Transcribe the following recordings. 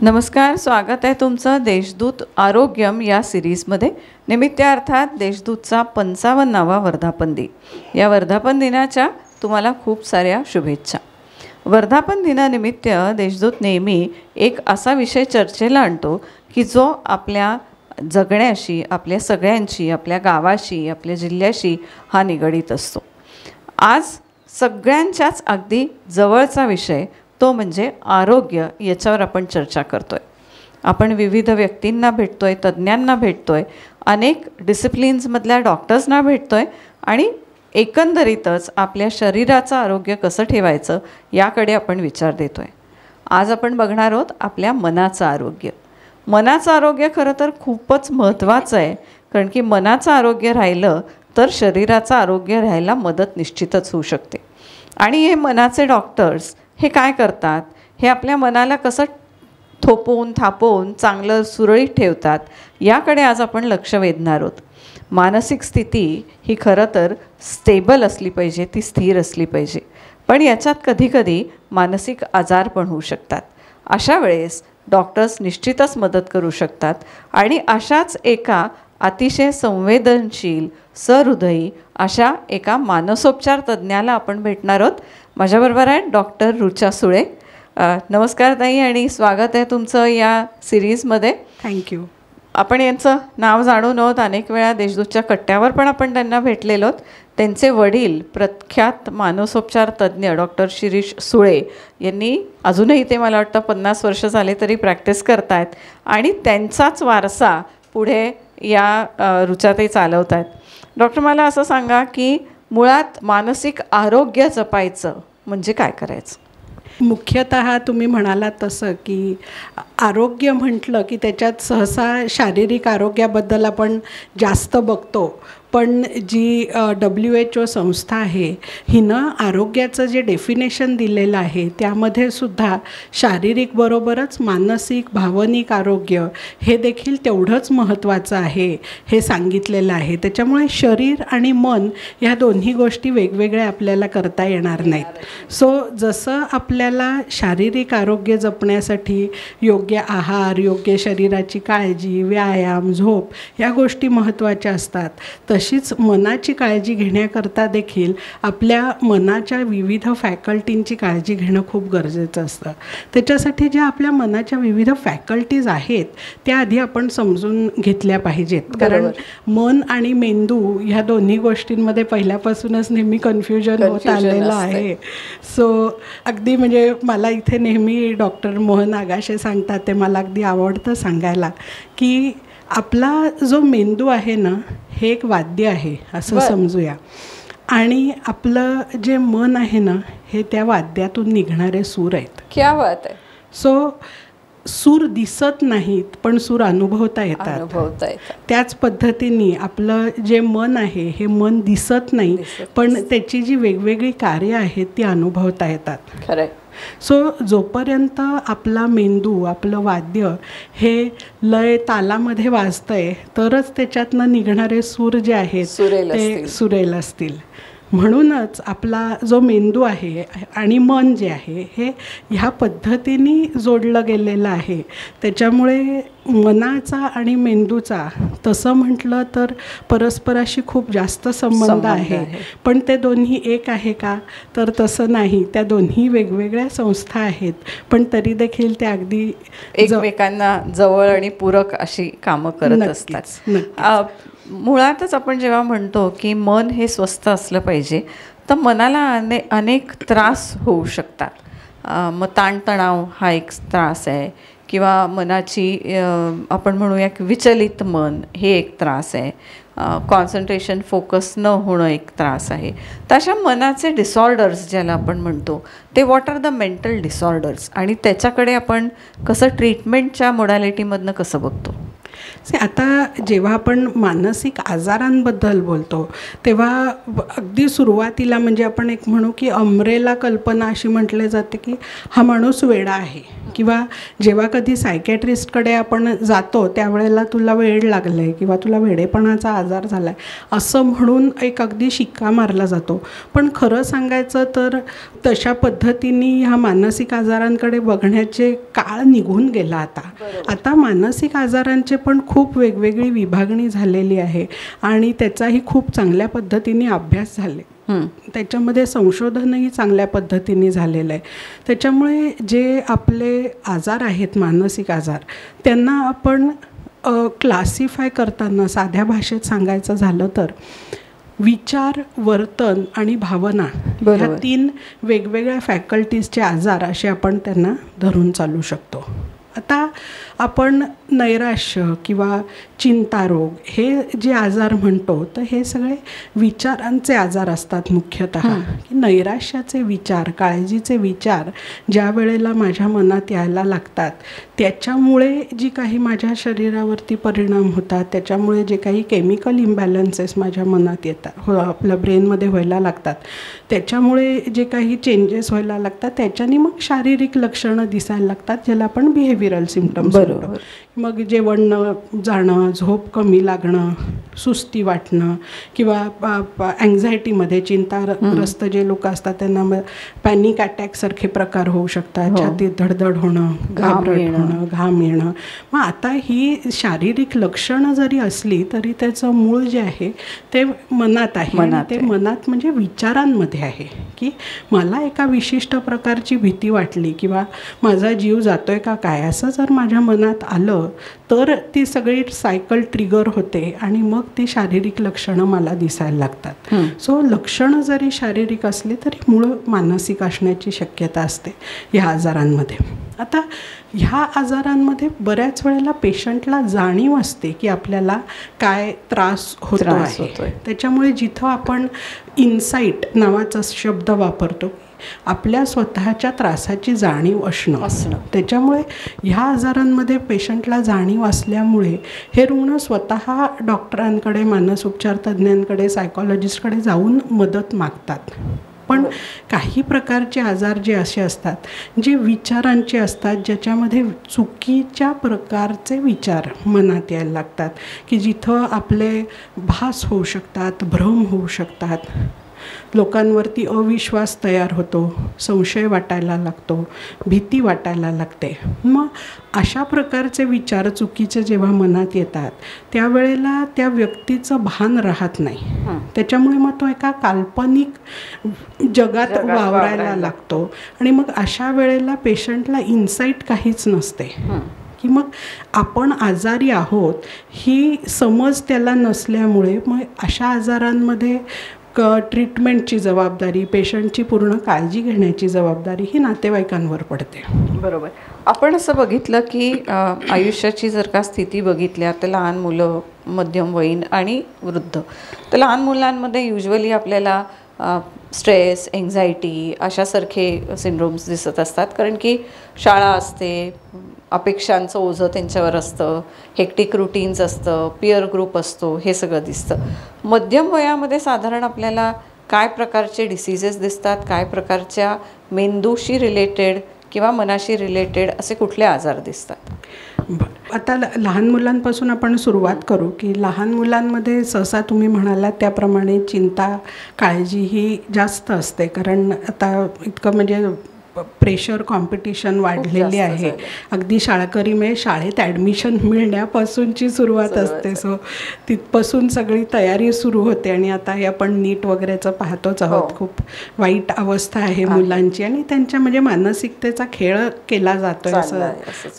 नमस्कार, स्वागत आहे तुमचं देशदूत आरोग्यम या सिरीजमध्ये. निमित्त अर्थात देशदूतचा 55वा वर्धापन दिन. या वर्धापन दिनाच्या तुम्हाला खूप साऱ्या शुभेच्छा. वर्धापन दिनानिमित्त देशदूत नेहमी एक असा विषय चर्चेला आणतो की जो आपल्या जगण्याशी, आपल्या सगळ्यांशी, आपल्या गावाशी, आपल्या जिल्ह्याशी हा निगडीत असतो. आज सगळ्यांच्याच अगदी जवळचा विषय तो म्हणजे आरोग्य. याच्यावर आपण चर्चा करतो आहे. आपण विविध व्यक्तींना भेटतो आहे, तज्ज्ञांना भेटतो आहे, अनेक डिसिप्लिन्समधल्या डॉक्टर्सना भेटतो आहे आणि एकंदरीतच आपल्या शरीराचं आरोग्य कसं ठेवायचं याकडे आपण विचार देतो आहे. आज आपण बघणार आहोत आपल्या मनाचं आरोग्य. मनाचं आरोग्य खरं तर खूपच महत्त्वाचं आहे, कारण की मनाचं आरोग्य राहिलं तर शरीराचं आरोग्य राहायला मदत निश्चितच होऊ शकते. आणि हे मनाचे डॉक्टर्स हे काय करतात, हे आपल्या मनाला कसं थोपवून थापवून चांगलं सुरळीत ठेवतात याकडे आज आपण लक्ष वेधणार आहोत. मानसिक स्थिती ही खरं तर स्टेबल असली पाहिजे, ती स्थिर असली पाहिजे. पण याच्यात कधीकधी मानसिक आजार पण होऊ शकतात. अशा वेळेस डॉक्टर्स निश्चितच मदत करू शकतात. आणि अशाच एका अतिशय संवेदनशील, सहृदयी अशा एका मानसोपचार तज्ज्ञाला आपण भेटणार आहोत. माझ्याबरोबर आहे डॉक्टर ऋचा सुळे. नमस्कार ताई आणि स्वागत आहे तुमचं या सिरीजमध्ये. थँक्यू. आपण यांचं नाव जाणून आहोत, अनेक वेळा देशदूतच्या कट्ट्यावर पण आपण त्यांना भेटलेलो आहोत. त्यांचे वडील प्रख्यात मानसोपचार तज्ज्ञ डॉक्टर शिरीष सुळे यांनी अजूनही ते मला वाटतं 50 वर्ष झाले तरी प्रॅक्टिस करत आहेत आणि त्यांचाच वारसा पुढे या ऋचाताई चालवत आहेत. डॉक्टर, मला असं सांगा की मुळात मानसिक आरोग्य जपायचं म्हणजे काय करायचं? मुख्यतः तुम्ही म्हणालात तसं की आरोग्य म्हटलं की त्याच्यात सहसा शारीरिक आरोग्याबद्दल आपण जास्त बघतो. पण जी WHO संस्था आहे हिनं आरोग्याचं जे डेफिनेशन दिलेलं आहे त्यामध्ये सुद्धा शारीरिक बरोबरच मानसिक, भावनिक आरोग्य हे देखील तेवढंच महत्त्वाचं आहे हे सांगितलेलं आहे. त्याच्यामुळे शरीर आणि मन ह्या दोन्ही गोष्टी वेगवेगळ्या आपल्याला करता येणार नाहीत. सो जसं आपल्याला शारीरिक आरोग्य जपण्यासाठी योग्य आहार, योग्य शरीराची काळजी, व्यायाम, झोप या गोष्टी महत्त्वाच्या असतात, तशीच मनाची काळजी घेण्याकरता देखील आपल्या मनाच्या विविध फॅकल्टींची काळजी घेणं खूप गरजेचं असतं. त्याच्यासाठी ज्या आपल्या मनाच्या विविध फॅकल्टीज आहेत त्या आधी आपण समजून घेतल्या पाहिजेत. कारण मन आणि मेंदू ह्या दोन्ही गोष्टींमध्ये पहिल्यापासूनच नेहमी कन्फ्युजन होत आलेलं आहे. सो अगदी म्हणजे मला इथे नेहमी डॉक्टर मोहन आगाशे सांगतात, ते मला अगदी आवडतं सांगायला, की आपला जो मेंदू आहे ना हे एक वाद्य आहे असं समजूया. आणि आपलं जे मन आहे ना हे त्या वाद्यातून निघणारे सूर आहेत. क्या बात आहे. सो सूर दिसत नाहीत पण सूर अनुभवता येतात. त्याच पद्धतीने आपलं जे मन आहे हे मन दिसत नाही पण त्याची जी वेगवेगळी कार्य आहेत ती अनुभवता येतात. खरं. सो जोपर्यंत आपला मेंदू, आपलं वाद्य हे लय तालामध्ये वाजतंय तरच त्याच्यातनं निघणारे सूर जे आहेत ते सुरेल असतील. म्हणूनच आपला जो मेंदू आहे आणि मन जे आहे हे ह्या पद्धतीने जोडलं गेलेलं आहे. त्याच्यामुळे मनाचा आणि मेंदूचा तसं म्हटलं तर परस्पराशी खूप जास्त संबंध आहे. पण ते दोन्ही एक आहे का, तर तसं नाही. त्या दोन्ही वेगवेगळ्या संस्था आहेत पण तरी देखील त्या अगदी एकमेकांना जवळ आणि पूरक अशी कामं करत असतात. मुळातच आपण जेव्हा म्हणतो की मन हे स्वस्थ असलं पाहिजे तर मनाला अनेक त्रास होऊ शकतात. मग ताणतणाव हा एक त्रास आहे किंवा मनाची आपण म्हणूया की विचलित मन हे एक त्रास आहे. कॉन्सन्ट्रेशन, फोकस न होणं एक त्रास आहे. तर अशा मनाचे डिसऑर्डर्स ज्याला आपण म्हणतो ते what are the mental disorders आणि त्याच्याकडे आपण कसं ट्रीटमेंटच्या मोडॅलिटीमधनं कसं बघतो? आता जेव्हा आपण मानसिक आजारांबद्दल बोलतो तेव्हा अगदी सुरुवातीला म्हणजे आपण एक म्हणू की अमरेला कल्पना अशी म्हटली जाते की हा माणूस वेडा आहे, किंवा जेव्हा कधी सायकॅट्रिस्टकडे आपण जातो त्यावेळेला तुला वेड लागलं आहे किंवा तुला वेडेपणाचा आजार झाला आहे असं म्हणून एक अगदी शिक्का मारला जातो. पण खरं सांगायचं तर तशा पद्धतीने ह्या मानसिक आजारांकडे बघण्याचे काळ निघून गेला. आता मानसिक आजारांचे पण खूप वेगवेगळी विभागणी झालेली आहे आणि त्याचाही खूप चांगल्या पद्धतीने अभ्यास झाले. त्याच्यामध्ये संशोधनही चांगल्या पद्धतीने झालेलं आहे. त्याच्यामुळे जे आपले आजार आहेत मानसिक आजार त्यांना आपण क्लासिफाय करताना साध्या भाषेत सांगायचं झालं तर विचार, वर्तन आणि भावना ह्या 3 वेगवेगळ्या फॅकल्टीजचे आजार असे आपण त्यांना धरून चालू शकतो. आता आपण नैराश्य किंवा चिंतारोग हे जे आजार म्हणतो तर हे सगळे विचारांचे आजार असतात मुख्यतः. की नैराश्याचे विचार, काळजीचे विचार ज्या वेळेला माझ्या मनात यायला लागतात त्याच्यामुळे जी काही माझ्या शरीरावरती परिणाम होतात, त्याच्यामुळे जे काही केमिकल इम्बॅलन्सेस माझ्या मनात येतात, आपल्या ब्रेनमध्ये व्हायला लागतात, त्याच्यामुळे जे काही चेंजेस व्हायला लागतात त्याच्याने मग शारीरिक लक्षणं दिसायला लागतात ज्याला आपण बिहेवियरल सिम्पटम्स म्हणतो. मग जेवण न जाणं, झोप कमी लागणं, सुस्ती वाटणं किंवा अँझायटीमध्ये चिंताग्रस्त जे लोक असतात त्यांना पॅनिक अटॅकसारखे प्रकार होऊ शकतात. छातीत धडधड होणं, घाम येणं. मग आता ही शारीरिक लक्षणं जरी असली तरी त्याचं मूळ जे आहे ते मनात आहे. आणि ते मनात म्हणजे विचारांमध्ये आहे की मला एका विशिष्ट प्रकारची भीती वाटली किंवा माझा जीव जातोय का काय असं जर माझ्या मनात आलं तर ती सगळी सायकल ट्रिगर होते आणि मग ती शारीरिक लक्षणं मला दिसायला लागतात. सो लक्षणं जरी शारीरिक असली तरी मूळ मानसिक असण्याची शक्यता असते ह्या आजारांमध्ये. आता ह्या आजारांमध्ये बऱ्याच वेळेला पेशंटला जाणीव असते की आपल्याला काय त्रास होतो आहे. त्याच्यामुळे जिथं आपण इन्साईट नावाचा शब्द वापरतो, आपल्या स्वतःच्या त्रासाची जाणीव असणं, त्याच्यामुळे ह्या आजारांमध्ये पेशंटला जाणीव असल्यामुळे हे रुग्ण स्वतः डॉक्टरांकडे, मानसोपचार तज्ज्ञांकडे, सायकॉलॉजिस्टकडे जाऊन मदत मागतात. पण काही प्रकारचे आजार जे असे असतात जे विचारांचे असतात, ज्याच्यामध्ये चुकीच्या प्रकारचे विचार मनात यायला लागतात की जिथं आपले भास होऊ शकतात, भ्रम होऊ शकतात, लोकांवरती अविश्वास तयार होतो, संशय वाटायला लागतो, भीती वाटायला लागते. मग अशा प्रकारचे विचार चुकीचे जेव्हा मनात येतात त्यावेळेला त्या व्यक्तीचं भान राहत नाही. त्याच्यामुळे मग तो एका काल्पनिक जगात वावरायला लागतो आणि मग अशा वेळेला पेशंटला इन्साईट काहीच नसते की मग आपण आजारी आहोत ही समज त्याला नसल्यामुळे मग अशा आजारांमध्ये ट्रीटमेंटची जबाबदारी, पेशंटची पूर्ण काळजी घेण्याची जबाबदारी ही नातेवाईकांवर पडते. बरोबर. आपण असं बघितलं की आयुष्याची जर का स्थिती बघितल्या तर लहान मुलं, मध्यमवयीन आणि वृद्ध, तर लहान मुलांमध्ये युजली आपल्याला स्ट्रेस, एन्झायटी अशासारखे सिंड्रोम्स दिसत असतात. कारण की शाळा असते, अपेक्षांचं ओझं त्यांच्यावर असतं, हेक्टिक रुटीन्स असतं, पिअर ग्रुप असतो, हे सगळं दिसतं. मध्यम वयामध्ये साधारण आपल्याला काय प्रकारचे डिसीजेस दिसतात, काय प्रकारच्या मेंदूशी रिलेटेड किंवा मनाशी रिलेटेड असे कुठले आजार दिसतात? आता लहान मुलांपासून आपण सुरुवात करू की लहान मुलांमध्ये सहसा तुम्ही म्हणालात त्याप्रमाणे चिंता, काळजी ही जास्त असते. कारण आता इतकं म्हणजे प्रेशर, कॉम्पिटिशन वाढलेली आहे. अगदी शाळकरी म्हणजे शाळेत ॲडमिशन मिळण्यापासूनची सुरुवात असते. सो तिथपासून सगळी तयारी सुरू होते आणि आता हे आपण नीट वगैरेचं पाहतोच आहोत. खूप वाईट अवस्था आहे मुलांची आणि त्यांच्या म्हणजे मानसिकतेचा खेळ केला जातोय असं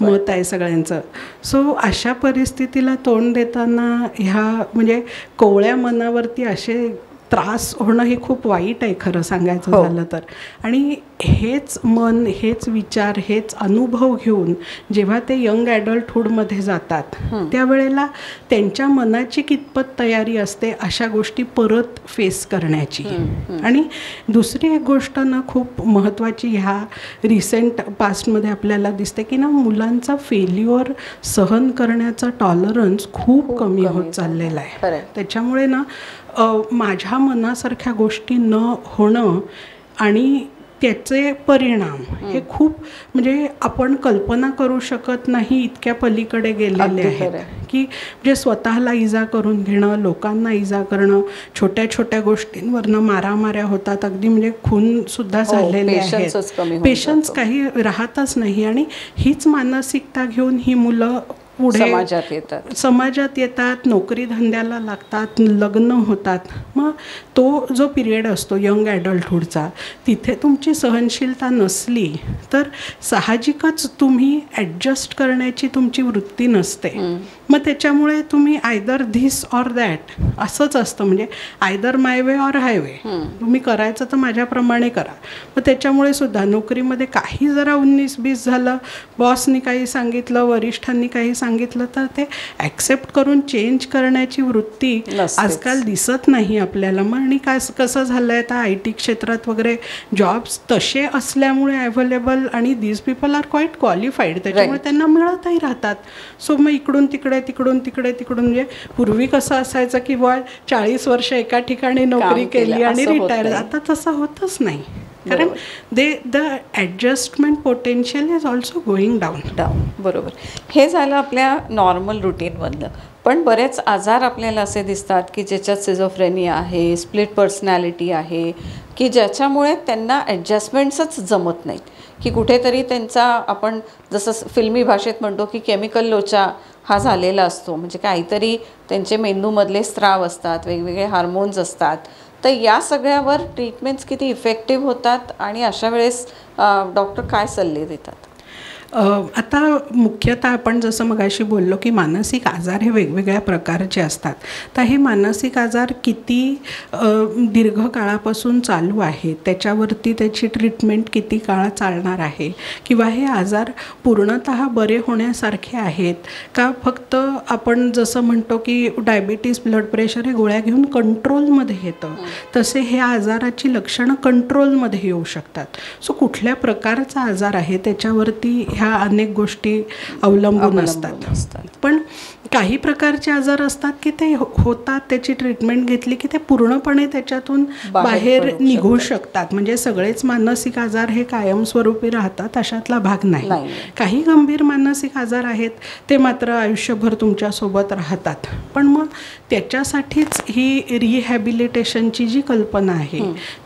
मत आहे सगळ्यांचं. सो अशा परिस्थितीला तोंड देताना ह्या म्हणजे कोवळ्या मनावरती असे त्रास होणं हे खूप वाईट आहे खरं सांगायचं झालं तर. आणि हेच मन, हेच विचार, हेच अनुभव घेऊन जेव्हा ते यंग ॲडल्टहूडमध्ये जातात त्यावेळेला त्यांच्या मनाची कितपत तयारी असते अशा गोष्टी परत फेस करण्याची. आणि दुसरी एक गोष्ट ना खूप महत्त्वाची ह्या रिसेंट पास्टमध्ये आपल्याला दिसते की ना मुलांचा फेल्युअर सहन करण्याचा टॉलरन्स खूप कमी होत चाललेला आहे. त्याच्यामुळे ना माझ्या मनासारख्या गोष्टी न होणं आणि त्याचे परिणाम हे खूप म्हणजे आपण कल्पना करू शकत नाही इतक्या पलीकडे गेलेले आहेत की म्हणजे स्वतःला इजा करून घेणं, लोकांना इजा करणं, छोट्या छोट्या गोष्टींवरनं मारामाऱ्या होतात, अगदी म्हणजे खूनसुद्धा झालेले आहेत, पेशन्स काही राहतच नाही. आणि हीच मानसिकता घेऊन ही मुलं पुढे समाजात येतात, नोकरी धंद्याला लागतात, लग्न होतात. मग तो जो पिरियड असतो यंग ॲडल्टहूडचा, तिथे तुमची सहनशीलता नसली तर साहजिकच तुम्ही ॲडजस्ट करण्याची तुमची वृत्ती नसते. मग त्याच्यामुळे तुम्ही आयदर धिस ऑर दॅट असंच असतं. म्हणजे either my way or highway, तुम्ही करायचं तर माझ्याप्रमाणे करा. मग त्याच्यामुळे सुद्धा नोकरीमध्ये काही जरा 19-20 झालं, बॉसनी काही सांगितलं, वरिष्ठांनी काही सांगितलं तर ते ॲक्सेप्ट करून चेंज करण्याची वृत्ती आजकाल दिसत नाही आपल्याला. मग आणि कसं झालं आहे आता IT क्षेत्रात वगैरे जॉब्स तसे असल्यामुळे अवेलेबल आणि these people are quite qualified, त्याच्यामुळे त्यांना मिळतही राहतात. सो मग इकडून तिकडे म्हणजे पूर्वी कसं असायचं की 40 वर्ष एका ठिकाणी नोकरी केली आणि रिटायर, आता तसं होतच नाही. कारण the adjustment potential is also going down. बरोबर. हे झालं आपल्या नॉर्मल रुटीनमधलं. पण बरेच आजार आपल्याला असे दिसतात की ज्याच्यात सिझोफ्रेनिया आहे, स्प्लिट पर्सनॅलिटी आहे, की ज्याच्यामुळे त्यांना ॲडजस्टमेंट्सच जमत नाहीत, की कुठेतरी त्यांचा आपण जसं फिल्मी भाषेत म्हणतो की केमिकल लोचा हा झालेला असतो. म्हणजे काहीतरी त्यांचे मेंदूमधले स्त्राव असतात, वेगवेगळे हार्मोन्स असतात. तर या सगळ्यावर ट्रीटमेंट्स किती इफेक्टिव्ह होतात आणि अशा वेळेस डॉक्टर काय सल्ले देतात? आता मुख्यतः आपण जसं मगाशी बोललो की मानसिक आजार हे वेगवेगळ्या प्रकारचे असतात. तर हे मानसिक आजार किती दीर्घकाळापासून चालू आहे, त्याच्यावरती त्याची ट्रीटमेंट किती काळ चालणार आहे, किंवा हे आजार पूर्णतः बरे होण्यासारखे आहेत का फक्त आपण जसं म्हणतो की डायबिटीस, ब्लड प्रेशर हे गोळ्या घेऊन कंट्रोलमध्ये येतं, तसे हे आजाराची लक्षणं कंट्रोलमध्ये येऊ शकतात. सो कुठल्या प्रकारचा आजार आहे त्याच्यावरती ह्या अनेक गोष्टी अवलंबून असतात. पण काही प्रकारचे आजार असतात की ते होतात, त्याची ट्रीटमेंट घेतली की ते पूर्णपणे त्याच्यातून बाहेर निघू शकतात. म्हणजे सगळेच मानसिक आजार हे कायमस्वरूपी राहतात अशातला भाग नाही. काही गंभीर मानसिक आजार आहेत ते मात्र आयुष्यभर तुमच्यासोबत राहतात. पण मग त्याच्यासाठीच ही रिहॅबिलिटेशनची जी कल्पना आहे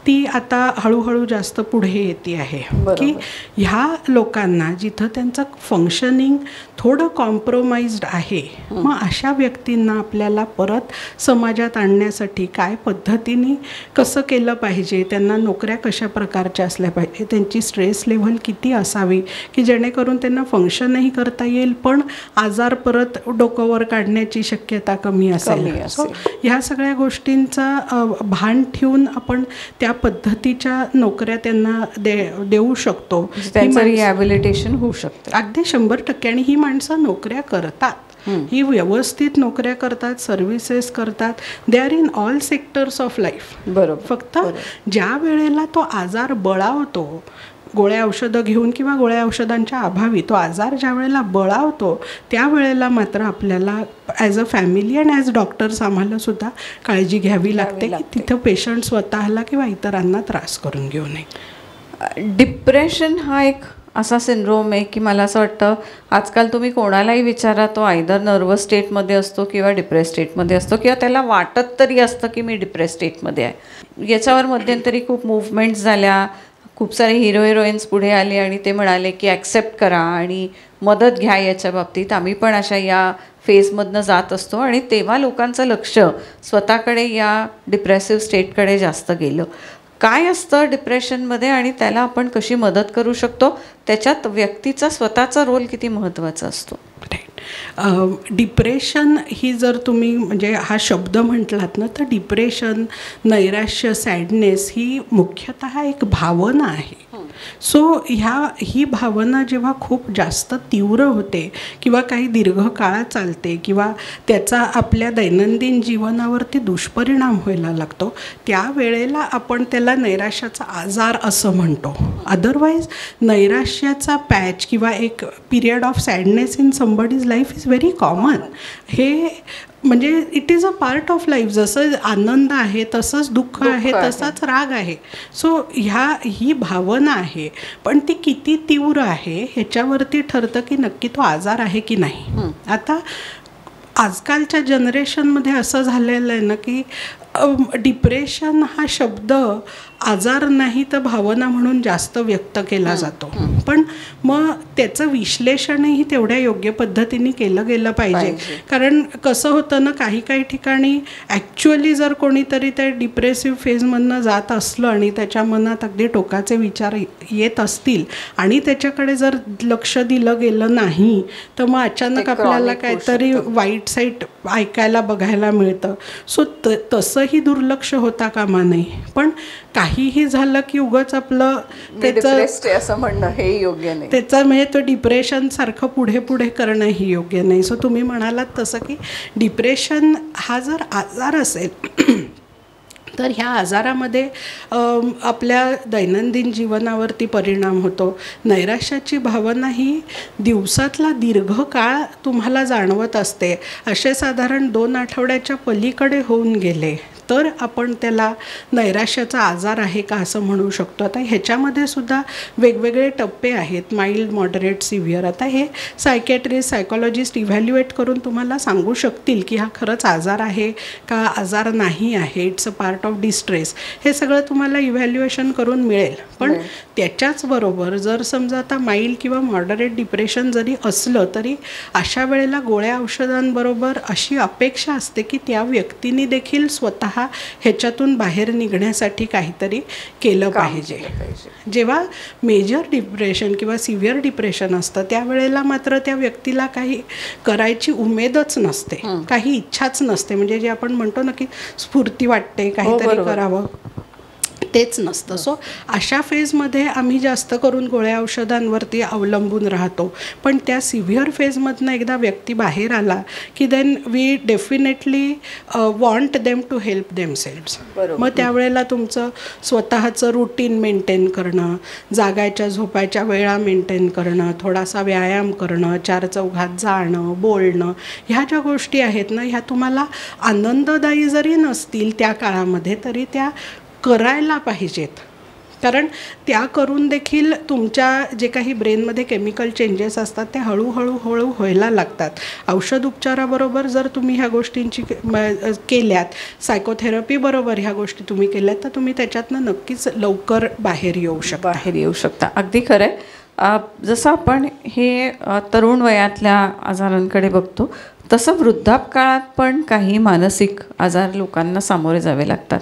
ती आता हळूहळू जास्त पुढे येते आहे की ह्या लोकांना जिथं त्यांचं फंक्शनिंग थोडं कॉम्प्रोमाइज्ड आहे, मग अशा व्यक्तींना आपल्याला परत समाजात आणण्यासाठी काय पद्धतीने कसं केलं पाहिजे, त्यांना नोकऱ्या कशा प्रकारच्या असल्या पाहिजे, त्यांची स्ट्रेस लेव्हल किती असावी की जेणेकरून त्यांना फंक्शनही करता येईल पण आजार परत डोक्यावर काढण्याची शक्यता कमी असेल. सो ह्या सगळ्या गोष्टींचा भान ठेवून आपण त्या पद्धतीच्या नोकऱ्या त्यांना देऊ शकतो. त्यांचं रिहॅबिलिटेशन होऊ शकतं अगदी 100%. आणि ही माणसं नोकऱ्या करतात, ही व्यवस्थित नोकऱ्या करतात, सर्व्हिसेस करतात, they are in all sectors of life. बरोबर. फक्त ज्या वेळेला तो आजार बळावतो, गोळ्या औषधं घेऊन किंवा गोळ्या औषधांच्या अभावी तो आजार ज्या वेळेला बळावतो त्यावेळेला मात्र आपल्याला as a family and as doctors आम्हाला सुद्धा काळजी घ्यावी लागते की तिथं पेशंट स्वतःला किंवा इतरांना त्रास करून घेऊ नये. डिप्रेशन हा एक असा सिंड्रोम आहे की मला असं वाटतं आजकाल तुम्ही कोणालाही विचारा तो आयदर नर्वस स्टेटमध्ये असतो किंवा डिप्रेस स्टेटमध्ये असतो, किंवा त्याला वाटत तरी असतं की मी डिप्रेस स्टेटमध्ये आहे. याच्यावर मध्यंतरी खूप मूव्हमेंट्स झाल्या, खूप सारे हिरोईन्स पुढे आले आणि ते म्हणाले की ॲक्सेप्ट करा आणि मदत घ्या याच्या बाबतीत. आम्ही पण अशा या फेजमधनं जात असतो आणि तेव्हा लोकांचं लक्ष स्वतःकडे या डिप्रेसिव्ह स्टेटकडे जास्त गेलं. काय असतं डिप्रेशनमध्ये आणि त्याला आपण कशी मदत करू शकतो, त्याच्यात व्यक्तीचा स्वतःचा रोल किती महत्त्वाचा असतो? डिप्रेशन ही जर तुम्ही म्हणजे हा शब्द म्हटलात ना तर डिप्रेशन, नैराश्य, सॅडनेस ही मुख्यतः एक भावना आहे. सो ही भावना जेव्हा खूप जास्त तीव्र होते किंवा काही दीर्घकाळ चालते किंवा त्याचा आपल्या दैनंदिन जीवनावरती दुष्परिणाम व्हायला लागतो, त्यावेळेला आपण त्याला नैराश्याचा आजार असं म्हणतो. अदरवाईज नैराश्याचा पॅच किंवा एक period of sadness in somebody's life is very common. हे म्हणजे it is a part of life. जसं आनंद आहे तसंच दुःख आहे, तसाच राग आहे. सो ही भावना आहे, पण ती किती तीव्र आहे ह्याच्यावरती ठरतं की नक्की तो आजार आहे की नाही. आता आजकालच्या जनरेशनमध्ये असं झालेलं आहे ना की डिप्रेशन हा शब्द आजार नाही तर भावना म्हणून जास्त व्यक्त केला जातो. पण मग त्याचं विश्लेषणही तेवढ्या योग्य पद्धतीने केलं गेलं पाहिजे. कारण कसं होतं ना, काही ठिकाणी ॲक्च्युअली जर कोणीतरी त्या डिप्रेसिव्ह फेजमधनं जात असलं आणि त्याच्या मनात अगदी टोकाचे विचार येत असतील आणि त्याच्याकडे जर लक्ष दिलं गेलं नाही तर मग अचानक आपल्याला काहीतरी वाईट साईट ऐकायला बघायला मिळतं. सो तसंही दुर्लक्ष होता कामा नये. पण काहीही झालं की उगाच आपलं त्याचं असं म्हणणं हे योग्य नाही. त्याचं म्हणजे तो डिप्रेशन सारखं पुढे करणं ही योग्य नाही. सो तुम्ही म्हणालात तसं की डिप्रेशन हा जर आजार असेल तर ह्या आजारामध्ये आपल्या दैनंदिन जीवनावरती परिणाम होतो. नैराश्याची भावना ही दिवसातला दीर्घकाळ तुम्हाला जाणवत असते. असे साधारण 2 आठवड्याच्या पलीकडे होऊन गेले तर आपण त्याला नैराश्याचा आजार आहे का असं म्हणू शकतो. आता ह्याच्यामध्ये सुद्धा वेगवेगळे टप्पे आहेत, माइल्ड, मॉडरेट, सिव्हिअर. आता हे सायकॅट्रिस्ट, सायकॉलॉजिस्ट इव्हॅल्युएट करून तुम्हाला सांगू शकतील की हा खरंच आजार आहे का आजार नाही आहे, it's a part of distress. हे सगळं तुम्हाला इव्हॅल्युएशन करून मिळेल. पण त्याच्याचबरोबर जर समजा आता माइल्ड किंवा मॉडरेट डिप्रेशन जरी असलं तरी अशा वेळेला गोळ्या औषधांबरोबर अशी अपेक्षा असते की त्या व्यक्तीने देखील स्वतः ह्याच्यातून बाहेर निघण्यासाठी काहीतरी केलं पाहिजे. जेव्हा मेजर डिप्रेशन किंवा सिव्हिअर डिप्रेशन असतं त्यावेळेला मात्र त्या व्यक्तीला काही करायची उमेदच नसते, काही इच्छाच नसते. म्हणजे जे आपण म्हणतो ना की स्फूर्ती वाटते काहीतरी करावं, तेच नसतं. सो अशा फेजमध्ये आम्ही जास्त करून गोळ्या औषधांवरती अवलंबून राहतो. पण त्या सिव्हिअर फेजमधनं एकदा व्यक्ती बाहेर आला की then we definitely want them to help themselves. मग त्यावेळेला तुमचं स्वतःचं रुटीन मेंटेन करणं, जागायच्या झोपायच्या वेळा मेंटेन करणं, थोडासा व्यायाम करणं, 4 चौघात जाणं, बोलणं, ह्या ज्या गोष्टी आहेत ना ह्या तुम्हाला आनंददायी जरी नसतील त्या काळामध्ये तरी त्या करायला पाहिजेत. कारण त्या करून देखील तुमच्या जे काही ब्रेनमध्ये केमिकल चेंजेस असतात ते हळूहळू व्हायला लागतात. औषध उपचाराबरोबर जर तुम्ही ह्या गोष्टींची केल्यात, सायकोथेरपीबरोबर ह्या गोष्टी तुम्ही केल्यात तर तुम्ही त्याच्यातनं नक्कीच लवकर बाहेर येऊ शकता. अगदी खरं आहे. जसं आपण हे तरुण वयातल्या आजारांकडे बघतो तसं वृद्धापकाळात पण काही मानसिक आजार लोकांना सामोरे जावे लागतात.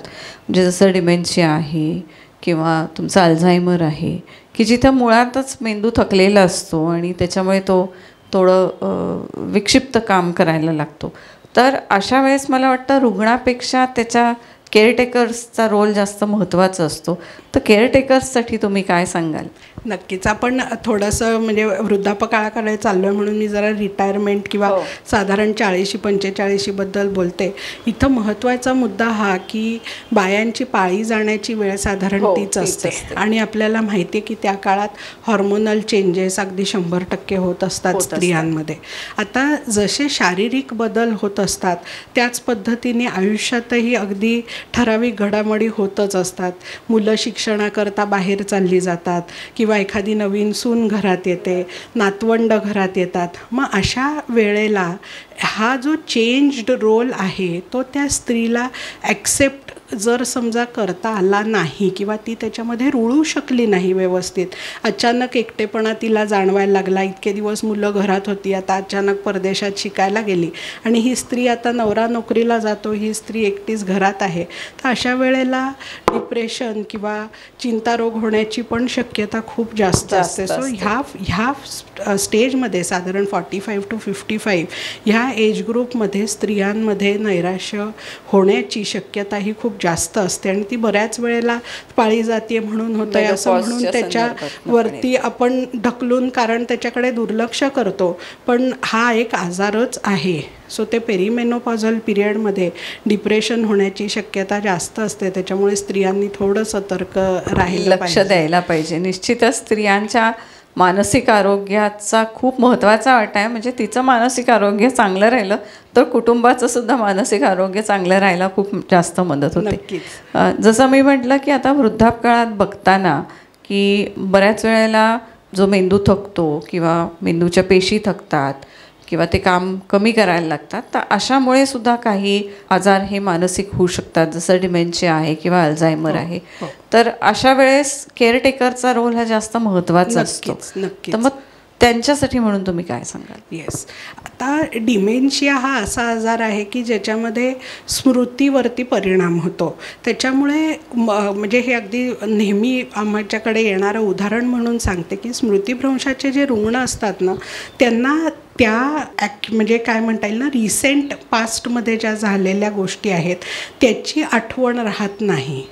म्हणजे जसं डिमेन्शिया आहे किंवा तुमचा अल्झायमर आहे की जिथं मुळातच मेंदू थकलेला असतो आणि त्याच्यामुळे तो थोडं विक्षिप्त काम करायला लागतो. तर अशा वेळेस मला वाटतं रुग्णापेक्षा त्याच्या केअरटेकर्सचा रोल जास्त महत्त्वाचा असतो. तर केअरटेकर्ससाठी तुम्ही काय सांगाल? नक्कीच. आपण थोडंसं म्हणजे वृद्धापकाळाकडे चाललो आहे म्हणून मी जरा रिटायरमेंट किंवा साधारण 40-45बद्दल बोलते. इथं महत्त्वाचा मुद्दा हा की बायांची पाळी जाण्याची वेळ साधारण तीच असते आणि आपल्याला माहिती आहे की त्या काळात हॉर्मोनल चेंजेस अगदी 100% होत असतात स्त्रियांमध्ये. आता जसे शारीरिक बदल होत असतात त्याच पद्धतीने आयुष्यातही अगदी ठराविक घडामोडी होतच असतात. मुलं शिक्षणाकरता बाहेर चालली जातात किंवा एखादी नवीन सून घरात येते, नातवंड घरात येतात. मग अशा वेळेला हा जो चेंज्ड रोल आहे तो त्या स्त्रीला ॲक्सेप्ट जर समजा करता आला नाही किंवा ती त्याच्यामध्ये रुळू शकली नाही व्यवस्थित, अचानक एकटेपणा तिला जाणवायला लागला. इतके दिवस मुलं घरात होती, आता अचानक परदेशात शिकायला गेली आणि ही स्त्री आता नवरा नोकरीला जातो, ही स्त्री एकटीच घरात आहे. तर अशा वेळेला डिप्रेशन किंवा चिंतारोग होण्याची पण शक्यता खूप जास्त असते. सो ह्या स्टेजमध्ये साधारण 45 to 55 ह्या एज ग्रुपमध्ये स्त्रियांमध्ये नैराश्य होण्याची शक्यता ही खूप जास्त असते आणि ती बऱ्याच वेळेला पाळी जाते म्हणून होतं आहे असं म्हणून त्याच्यावरती आपण ढकलून कारण त्याच्याकडे दुर्लक्ष करतो, पण हा एक आजारच आहे. सो ते पेरिमेनोपॉझल पिरियडमध्ये डिप्रेशन होण्याची शक्यता जास्त असते. त्याच्यामुळे स्त्रियांनी थोडं सतर्क राहिलं लक्ष द्यायला पाहिजे. निश्चितच स्त्रियांच्या मानसिक आरोग्याचा खूप महत्त्वाचा वाटा आहे. म्हणजे तिचं मानसिक आरोग्य चांगलं राहिलं तर कुटुंबाचं सुद्धा मानसिक आरोग्य चांगलं राहायला खूप जास्त मदत होते. जसं मी म्हटलं की आता वृद्धापकाळात बघताना की बऱ्याच वेळेला जो मेंदू थकतो किंवा मेंदूच्या पेशी थकतात किंवा ते काम कमी करायला लागतात, तर अशामुळे सुद्धा काही आजार हे मानसिक होऊ शकतात, जसं डिमेन्शिया आहे किंवा अल्झायमर आहे. तर अशा वेळेस केअरटेकरचा रोल हा जास्त महत्त्वाचा असतो. तर मग त्यांच्यासाठी म्हणून तुम्ही काय सांगाल? येस, आता डिमेन्शिया हा असा आजार आहे की ज्याच्यामध्ये स्मृतीवरती परिणाम होतो. त्याच्यामुळे म्हणजे हे अगदी नेहमी आमच्याकडे येणारं उदाहरण म्हणून सांगते की स्मृतिभ्रंशाचे जे रुग्ण असतात ना, त्यांना म्हणजे काय म्हणता येईल ना, रिसेंट पास्टमध्ये ज्या झालेल्या गोष्टी आहेत त्याची आठवण राहत नाही.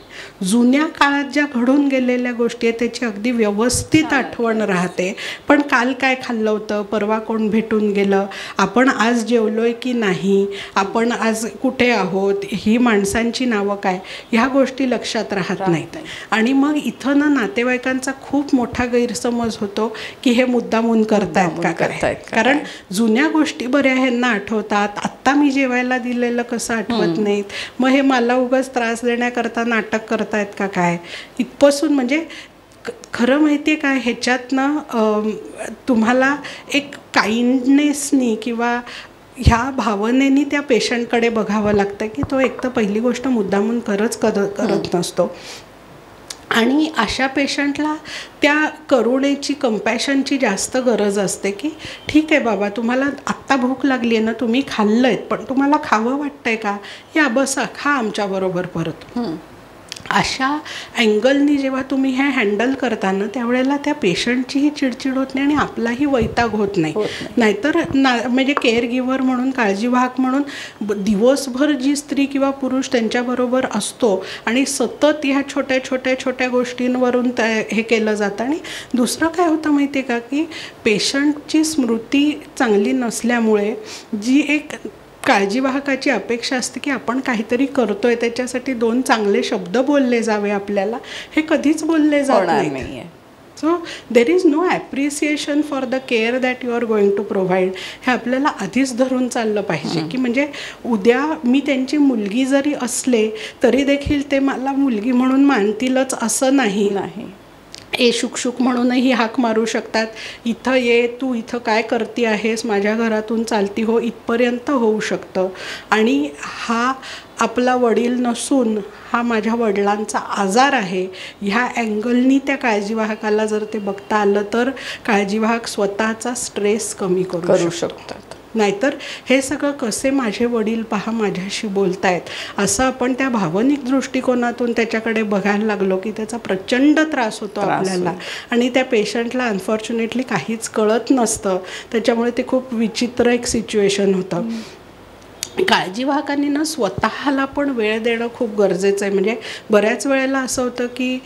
जुन्या काळात ज्या घडून गेलेल्या गोष्टी आहेत त्याची अगदी व्यवस्थित आठवण राहते. पण काल काय खाल्लं होतं, परवा कोण भेटून गेलं, आपण आज जेवलोय की नाही, आपण आज कुठे आहोत, ही माणसांची नावं काय, ह्या गोष्टी लक्षात राहत नाहीत. आणि मग इथं ना नातेवाईकांचा खूप मोठा गैरसमज होतो की हे मुद्दामून करतायत का काय. कारण जुन्या गोष्टी बऱ्या ह्यांना आठवतात, आत्ता मी जेवायला दिलेलं कसं आठवत नाहीत, मग हे मला उगाच त्रास देण्याकरता नाटक करतायत का काय, इथपासून म्हणजे खरं माहिती आहे काय, ह्याच्यातनं तुम्हाला एक काइंडनेसनी किंवा ह्या भावनेनी त्या पेशंटकडे बघावं लागतं की तो एक तर पहिली गोष्ट मुद्दामून करत नसतो. आणि अशा पेशंटला त्या करुणेची, कंपॅशनची जास्त गरज असते की ठीक आहे बाबा, तुम्हाला आत्ता भूक लागली आहे ना, तुम्ही खाल्लं आहे, पण तुम्हाला खावं वाटतंय का, या बसा, खा आमच्याबरोबर परत. अशा अँगलनी जेव्हा तुम्ही हे हँडल करताना त्यावेळेला त्या पेशंटचीही चिडचिड होत नाही आणि आपलाही वैताग होत नाही. नाहीतर म्हणजे केअर गिव्हर म्हणून, काळजीवाहक म्हणून दिवसभर जी स्त्री किंवा पुरुष त्यांच्याबरोबर असतो आणि सतत ह्या छोट्या छोट्या छोट्या गोष्टींवरून हे केलं जातं. आणि दुसरं काय होतं माहिती आहे का, की पेशंटची स्मृती चांगली नसल्यामुळे जी एक काळजीवाहकाची अपेक्षा असते की आपण काहीतरी करतोय त्याच्यासाठी 2 चांगले शब्द बोलले जावे आपल्याला, हे कधीच बोलले जात नाही. So there is no appreciation for the care that you are going to provide. हे आपल्याला आधीच धरून चाललं पाहिजे की म्हणजे उद्या मी त्यांची मुलगी जरी असले तरी देखील ते मला मुलगी म्हणून मानतीलच असं नाही. शुक म्हणूनही हाक मारू शकतात, इथं ये, तू इथं काय करते आहेस, माझ्या घरातून चालती हो, इथपर्यंत होऊ शकतं. आणि हा आपला वडील नसून हा माझ्या वडिलांचा आजार आहे, ह्या अँगलनी त्या काळजीवाहकाला जर ते बघता आलं तर काळजीवाहक स्वतःचा स्ट्रेस कमी करू शकतात. नाहीतर हे सगळं कसे माझे वडील पहा माझ्याशी बोलतायत असं आपण त्या भावनिक दृष्टिकोनातून त्याच्याकडे बघायला लागलो की त्याचा प्रचंड त्रास होतो आपल्याला. आणि त्या पेशंटला अनफॉर्च्युनेटली काहीच कळत नसतं, त्याच्यामुळे ते खूप विचित्र एक सिच्युएशन होतं. काळजीवाहकांनी ना स्वतःला पण वेळ देणं खूप गरजेचं आहे. म्हणजे बऱ्याच वेळेला असं होतं की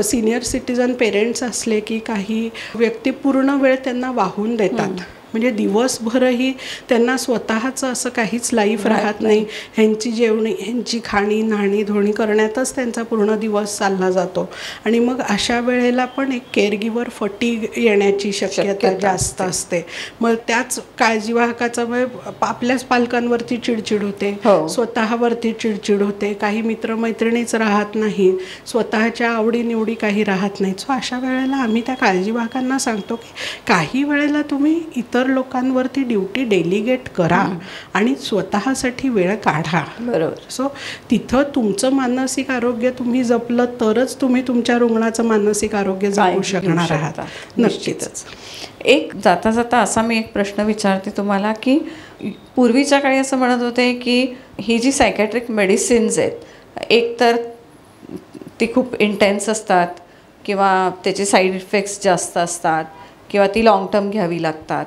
सिनियर सिटीजन पेरेंट्स असले की काही व्यक्ती पूर्ण वेळ त्यांना वाहून देतात. म्हणजे दिवसभरही त्यांना स्वतःचं असं काहीच लाईफ राहत नाही. ह्यांची जेवणी, ह्यांची खाणी नाणी धोणी करण्यातच त्यांचा पूर्ण दिवस चालला जातो. आणि मग अशा वेळेला पण एक केअर गिव्हर फटीग येण्याची शक्यता जास्त असते. मग त्याच काळजीवाहकाचा आपल्याच पालकांवरती चिडचिड होते, स्वतःवरती चिडचिड होते, काही मित्रमैत्रिणीच राहत नाही, स्वतःच्या आवडीनिवडी काही राहत नाहीत. सो अशा वेळेला आम्ही त्या काळजीवाहकांना सांगतो की काही वेळेला तुम्ही इतर लोकांवरती ड्युटी डेलिगेट करा आणि स्वतःसाठी वेळ काढा. बरोबर. सो तिथं तुमचं मानसिक आरोग्य तुम्ही जपलं तरच तुम्ही तुमच्या रुग्णाचं मानसिक आरोग्य जपू शकणार आहात. नक्कीच. एक जाता जाता असा मी एक प्रश्न विचारते तुम्हाला की पूर्वीच्या काळी असं म्हणत होते की ही जी सायकॅट्रिक मेडिसिन्स आहेत एक तर ती खूप इंटेन्स असतात किंवा त्याचे साईड इफेक्ट्स जास्त असतात किंवा ती लाँग टर्म घ्यावी लागतात.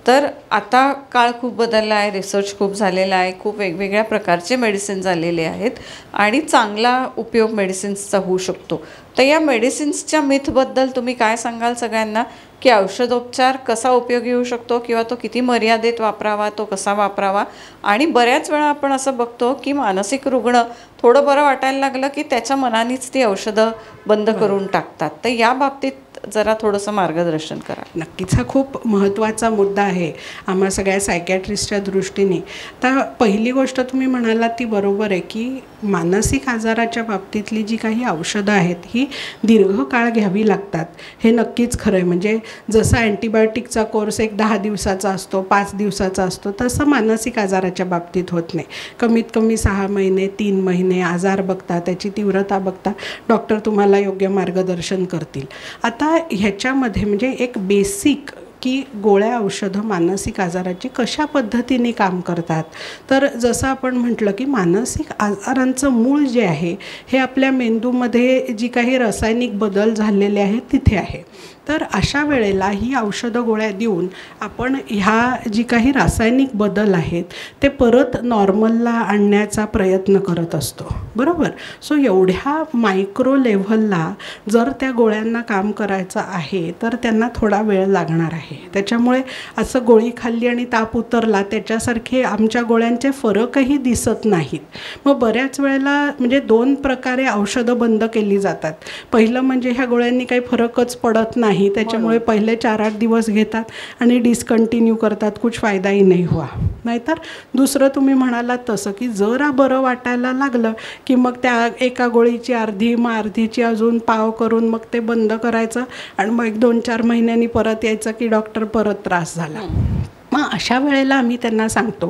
तर आता काळ खूप बदलला आहे, रिसर्च खूप झालेला आहे, खूप वेगवेगळ्या प्रकारचे मेडिसिन्स आलेले आहेत आणि चांगला उपयोग मेडिसिन्सचा होऊ शकतो. तर या मेडिसिन्सच्या मिथबद्दल तुम्ही काय सांगाल सगळ्यांना, की औषधोपचार कसा उपयोगी होऊ शकतो किंवा तो किती मर्यादेत वापरावा, तो कसा वापरावा? आणि बऱ्याच वेळा आपण असं बघतो की मानसिक रुग्ण थोडं बरं वाटायला लागलं की त्याच्या मनानेच ती औषधं बंद करून टाकतात. तर या बाबतीत जरा थोडंसं मार्गदर्शन करा. नक्कीच हा खूप महत्त्वाचा मुद्दा आहे आम्हा सगळ्या सायकॅट्रिस्टच्या दृष्टीने. तर पहिली गोष्ट तुम्ही म्हणालात ती बरोबर आहे की मानसिक आजाराच्या बाबतीतली जी काही औषधं आहेत ही दीर्घकाळ घ्यावी लागतात, हे नक्कीच खरं आहे. म्हणजे जसं अँटीबायोटिकचा कोर्स एक 10 दिवसाचा असतो, 5 दिवसाचा असतो, तसं मानसिक आजाराच्या बाबतीत होत नाही. कमीत कमी 6 महिने 3 महिने आजार बघता, त्याची तीव्रता बघता डॉक्टर तुम्हाला योग्य मार्गदर्शन करतील. आता ह्याच्यामध्ये म्हणजे एक बेसिक की गोळ्या औषधं मानसिक आजाराची कशा पद्धतीने काम करतात. तर जसं आपण म्हटलं की मानसिक आजारांचं मूळ जे आहे हे आपल्या मेंदूमध्ये जी काही रासायनिक बदल झालेले आहेत तिथे आहे. तर अशा वेळेला ही औषधं गोळ्या देऊन आपण ह्या जी काही रासायनिक बदल आहेत ते परत नॉर्मलला आणण्याचा प्रयत्न करत असतो, बरोबर. सो एवढ्या मायक्रो लेव्हलला जर त्या गोळ्यांना काम करायचं आहे तर त्यांना थोडा वेळ लागणार आहे. त्याच्यामुळे असं गोळी खाल्ली आणि ताप उतरला त्याच्यासारखे आमच्या गोळ्यांचे फरकही दिसत नाहीत. मग बऱ्याच वेळेला म्हणजे 2 प्रकारे औषधं बंद केली जातात. पहिलं म्हणजे ह्या गोळ्यांनी काही फरकच पडत नाही, त्याच्यामुळे पहिले 4-8 दिवस घेतात आणि डिस्कंटिन्यू करतात, कुछ फायदा ही नाही हुआ. नाहीतर दुसरं तुम्ही म्हणालात तसं की जरा बरं वाटायला लागलं की मग त्या एका गोळीची अर्धी मग अर्धीची अजून पाव करून मग ते बंद करायचं आणि मग 1-2-4 महिन्यांनी परत यायचं की डॉक्टर परत त्रास झाला. मग अशा वेळेला आम्ही त्यांना सांगतो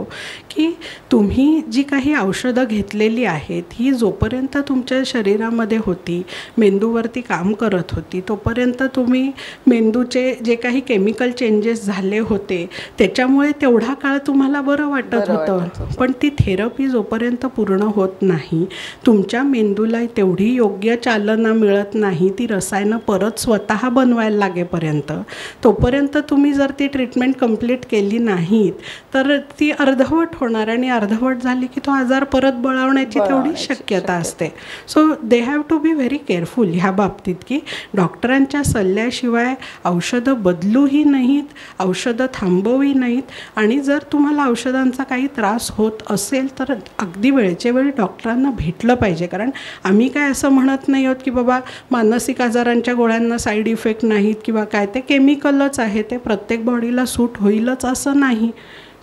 की तुम्ही जी काही औषधं घेतलेली आहेत ही जोपर्यंत तुमच्या शरीरामध्ये होती, मेंदूवरती काम करत होती, तोपर्यंत तुम्ही मेंदूचे जे काही केमिकल चेंजेस झाले होते त्याच्यामुळे तेवढा काळ तुम्हाला बरं वाटत होतं. पण ती थेरपी जोपर्यंत पूर्ण होत नाही, तुमच्या मेंदूला तेवढी योग्य चालना मिळत नाही, ती रसायनं परत स्वतः बनवायला लागेपर्यंत, तोपर्यंत तुम्ही जर ती ट्रीटमेंट कंप्लीट केली नाहीत तर ती अर्धवट होणार आणि अर्धवट झाली की तो आजार परत बळावण्याची तेवढी शक्यता असते. So they have to be very careful ह्या बाबतीत की डॉक्टरांच्या सल्ल्याशिवाय औषधं बदलूही नाहीत, औषधं थांबवूही नाहीत. आणि जर तुम्हाला औषधांचा काही त्रास होत असेल तर अगदी वेळच्या वेळी डॉक्टरांना भेटलं पाहिजे. कारण आम्ही काय असं म्हणत नाही आहोत की बाबा मानसिक आजारांच्या गोळ्यांना साईड इफेक्ट नाहीत किंवा काय, ते केमिकलच आहे, ते प्रत्येक बॉडीला सूट होईलच असं नाही.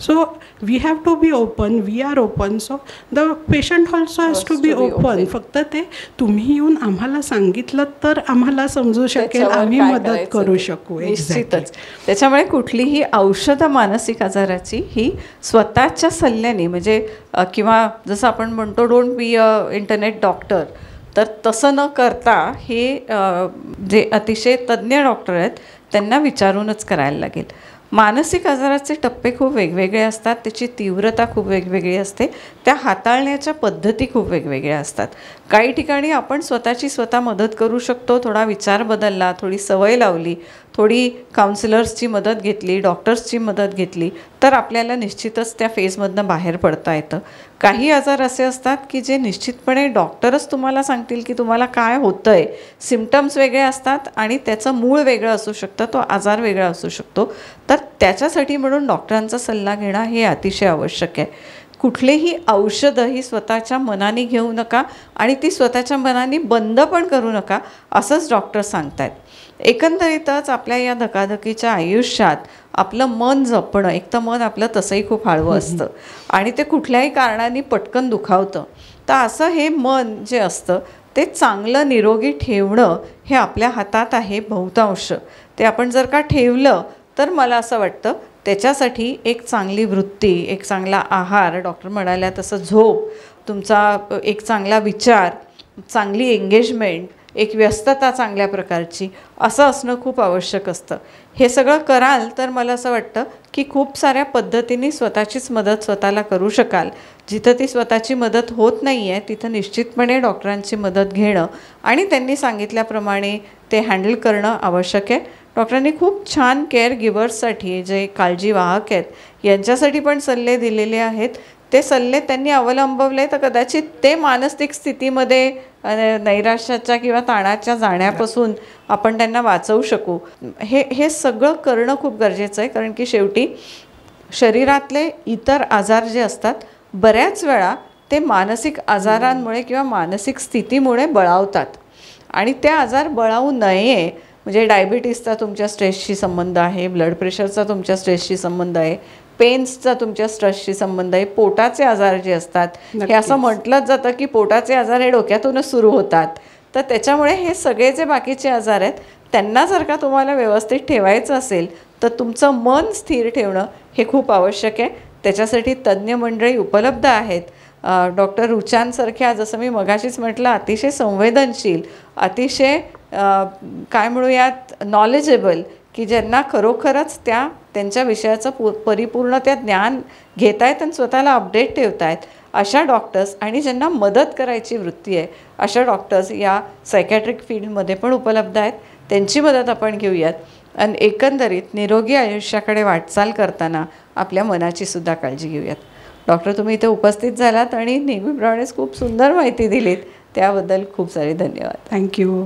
So we have to be open, we are open. So the patient also has to be open. फक्त ते तुम्ही येऊन आम्हाला सांगितलं तर आम्हाला समजू शकेल, आम्ही मदत करू शकू. निश्चितच. त्याच्यामुळे कुठलीही औषधं मानसिक आजाराची ही स्वतःच्या सल्ल्याने म्हणजे किंवा जसं आपण म्हणतो don't be a internet doctor, तर तसं न करता हे जे अतिशय तज्ज्ञ डॉक्टर आहेत त्यांना विचारूनच करायला लागेल. मानसिक आजाराचे टप्पे खूप वेगवेगळे असतात, त्याची तीव्रता खूप वेगवेगळी असते, त्या हाताळण्याच्या पद्धती खूप वेगवेगळ्या असतात. काही ठिकाणी आपण स्वतः मदत करू शकतो. थोडा विचार बदलला, थोडी सवय लावली, थोडी काउन्सिलर्सची मदत घेतली, डॉक्टर्सची मदत घेतली तर आपल्याला निश्चितच त्या फेजमधनं बाहेर पडता येतं. काही आजार असे असतात की जे निश्चितपणे डॉक्टरच तुम्हाला सांगतील की तुम्हाला काय होतं आहे. सिम्पटम्स वेगळे असतात आणि त्याचं मूळ वेगळं असू शकतं, तो आजार वेगळा असू शकतो. तर त्याच्यासाठी म्हणून डॉक्टरांचा सल्ला घेणं हे अतिशय आवश्यक आहे. कुठलेही औषधं ही स्वतःच्या मनाने घेऊ नका आणि ती स्वतःच्या मनाने बंद पण करू नका असंच डॉक्टर सांगतायत. एकंदरीतच आपल्या या धकाधकीच्या आयुष्यात आपलं मन जपणं, एक तर मन आपलं तसंही खूप हळवं असतं आणि ते कुठल्याही कारणाने पटकन दुखावतं. तर असं हे मन जे असतं ते चांगलं निरोगी ठेवणं हे आपल्या हातात आहे बहुतांश. ते आपण जर का ठेवलं तर मला असं वाटतं त्याच्यासाठी एक चांगली वृत्ती, एक चांगला आहार, डॉक्टर म्हणाल्या तसं झोप, तुमचा एक चांगला विचार, चांगली एंगेजमेंट, एक व्यस्तता चांगल्या प्रकारची असं असणं खूप आवश्यक असतं. हे सगळं कराल तर मला असं वाटतं की खूप साऱ्या पद्धतीने स्वतःचीच मदत स्वतःला करू शकाल. जिथं ती स्वतःची मदत होत नाही आहे तिथं निश्चितपणे डॉक्टरांची मदत घेणं आणि त्यांनी सांगितल्याप्रमाणे ते हँडल करणं आवश्यक आहे. डॉक्टरांनी खूप छान केअर गिवर्ससाठी, जे काळजी वाहक आहेत यांच्यासाठी पण सल्ले दिलेले आहेत. ते सल्ले त्यांनी अवलंबवले तर कदाचित ते मानसिक स्थितीमध्ये नैराश्याच्या किंवा ताणाच्या जाण्यापासून आपण त्यांना वाचवू शकू. हे सगळं करणं खूप गरजेचं आहे, कारण की शेवटी शरीरातले इतर आजार जे असतात बऱ्याच वेळा ते मानसिक आजारांमुळे किंवा मानसिक स्थितीमुळे बळावतात. आणि ते आजार बळावू नये म्हणजे डायबिटीसचा तुमच्या स्ट्रेसशी संबंध आहे, ब्लड प्रेशरचा तुमच्या स्ट्रेसशी संबंध आहे, पेन्सचा तुमच्या स्ट्रेसशी संबंध आहे, पोटाचे आजार जे असतात हे असं म्हटलंच जातं की पोटाचे आजार हे डोक्यातूनच सुरू होतात. तर त्याच्यामुळे हे सगळे जे बाकीचे आजार आहेत त्यांना जर का तुम्हाला व्यवस्थित ठेवायचं असेल तर तुमचं मन स्थिर ठेवणं हे खूप आवश्यक आहे. त्याच्यासाठी तज्ज्ञ मंडळी उपलब्ध आहेत. डॉक्टर रुचांसारख्या, जसं मी मगाशीच म्हटलं, अतिशय संवेदनशील, अतिशय काय म्हणूयात नॉलेजेबल, की ज्यांना खरोखरच त्यांच्या विषयाचं परिपूर्ण ज्ञान घेत आहेत आणि स्वतःला अपडेट ठेवत आहेत, अशा डॉक्टर्स आणि ज्यांना मदत करायची वृत्ती आहे अशा डॉक्टर्स या सायकॅट्रिक फील्डमध्ये पण उपलब्ध आहेत. त्यांची मदत आपण घेऊयात आणि एकंदरीत निरोगी आयुष्याकडे वाटचाल करताना आपल्या मनाची सुद्धा काळजी घेऊयात. डॉक्टर, तुम्ही इथे उपस्थित झालात आणि नेहमीप्रमाणेच खूप सुंदर माहिती दिलीत, त्याबद्दल खूप सारे धन्यवाद. थँक्यू.